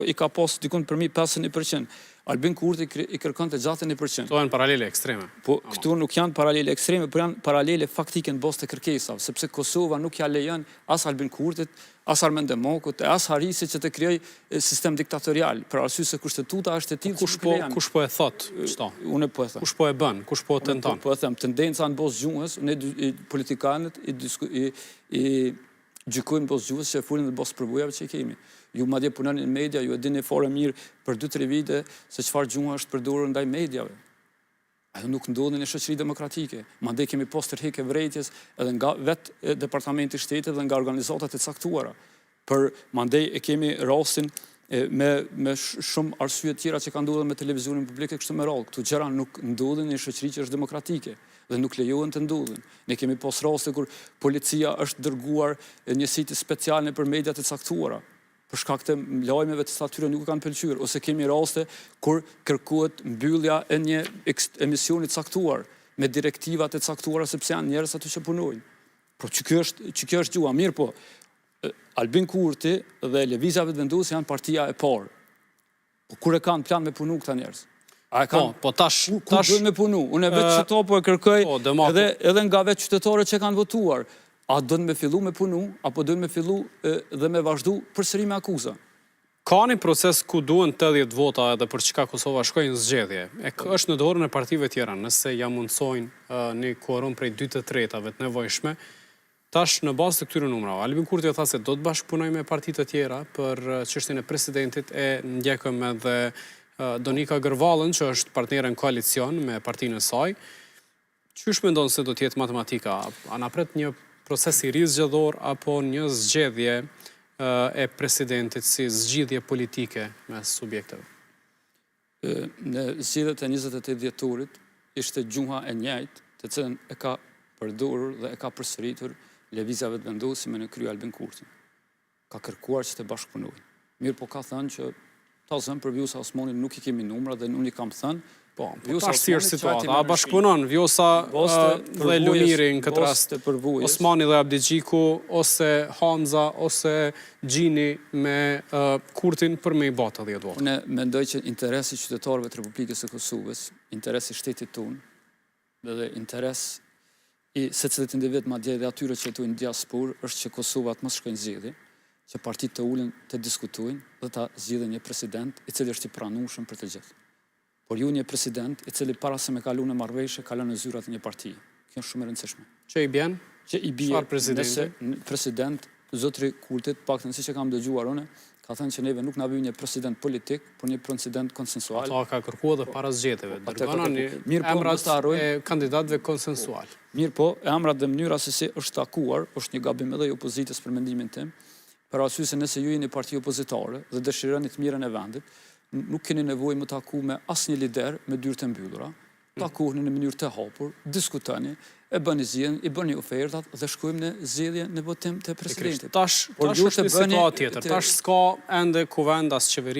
I ka pas dikun për mi 50%. Albin Kurti i kërkon të 60%. Këto janë paralele ekstreme. Po, këtu nuk janë paralele ekstreme, por janë paralele faktike në bazë të kërkesave, sepse Kosova nuk ja lejon as Albin Kurtit, as Armend Demokut, as Harisit që të krijojë sistem diktatorial, për arsye se kushtetuta është e tillë. Kush po e thot çto? Unë po e them. Kush po e bën? Kush po tenton? Po e them, tendenca në bazë gjuhës, ne politikanët i gjykojmë bazë gjuhës që folin në bazë përbujave që kemi. Ju madje punoni në media, ju e dini fare mirë për 2-3 vite se çfarë gjuha është përdorur ndaj mediave. Ajo nuk ndodhi në shoqëri demokratike. Mandej kemi pas tërheqje vërejtjes edhe nga vetë Departamenti i Shtetit dhe nga organizatat e caktuara. Për mandej e kemi rastin me shumë arsye tjera që kanë ndodhur me televizionin publik e kështu me radhë. Këto gjëra nuk ndodhin në një shoqëri që është demokratike dhe nuk lejohen të ndodhin. Ne kemi pas raste kur policia është dërguar njësitë speciale për mediat e caktuara, për shkak të lajmeve të atyre nuk kanë pëlqyer, ose kemi raste kur kërkohet mbyllja e një emisioni të caktuar me direktivat e caktuara sepse janë njerëz aty që punojnë. Por kjo është gjuha. Mirë po, Albin Kurti dhe Lëvizja Vetëvendosje janë partia e parë. Po kur e kanë plan me punu këta njerëz? Po tash ku duhen me punu? Unë vetë qëto po e kërkoj edhe nga vetë qytetarët që kanë votuar. A dojnë me fillu me punu, apo dojnë me fillu dhe me vazhdu përsëri me akuza? Ka një proces ku duhen 80 vota edhe për çka Kosova shkojnë zgjedhje. Është në dorën e partive tjera, nëse ja mundsojnë një quorum prej 2/3 të nevojshme. Tash në bazë të këtyre numrave, Albin Kurti tha se do të bashkëpunojë me partitë të tjera për çështjen e presidentit, e ndjekëm edhe Donika Gërvallën, që është partnere në koalicion me partinë e saj. Çysh mendon se do të jetë matematika? A na pret një proces i rizgjedhor apo një zgjedhje e presidentit si zgjidhje politike mes subjekteve? Në zgjedhjet e 28 dhjetorit ishte gjuha e njëjtë, të cilën e ka përdorur dhe e ka përsëritur Lëvizja Vetëvendosje në krye Albin Kurti. Ka kërkuar që të bashkëpunojnë. Mirë po ka thënë që ta zënë për Vjosa Osmanin nuk i kemi numra dhe unë i kam thënë. Po tash si është situata? A bashkëpunon Vjosa dhe Lumiri në këtë rast? Osmani dhe Abdigjiku, ose Hamza, ose Gjini me Kurtin për me i bata 10 vota? Unë mendoj që interesi qytetarëve të Republikës së Kosovës, interesi shtetit tonë, dhe interes i secilit individ madje dhe atyre që jetojnë në diasporë është që Kosova të mos shkojnë zgjedhje, që partitë të ulen të diskutojnë dhe ta zgjidhin një president i cili është i pranueshëm për të gjithë. Por ju një president i cili para se me kalu në marrëveshje kalon në zyrat e një partie. Kjo është shumë e rëndësishme. Që i bjen? Që i bie nëse president zotri Kurtit, paktën siç e kam dëgjuar unë, ka thënë që neve nuk na vjen një president politik, por një president konsensual. Ata ka kërkuar dhe para zgjedhjeve, dërgonin emrat e kandidatëve konsensual. Mirë po, emrat dhe mënyra se si është takuar, është një gabim edhe i opozitës për mendimin tim, për arsye se nëse ju jeni parti opozitare dhe dëshironi të mirën e vendit, nuk keni nevojë më taku me asnjë lider me dyrë të mbyllura, takoheni në mënyrë të hapur, diskutoni, e bëni zgjedhjen, i bëni ofertat dhe shkojmë në zgjedhje në votim të presidentit. Tash është një situatë tjetër. Tash s'ka ende kuvend as qeveri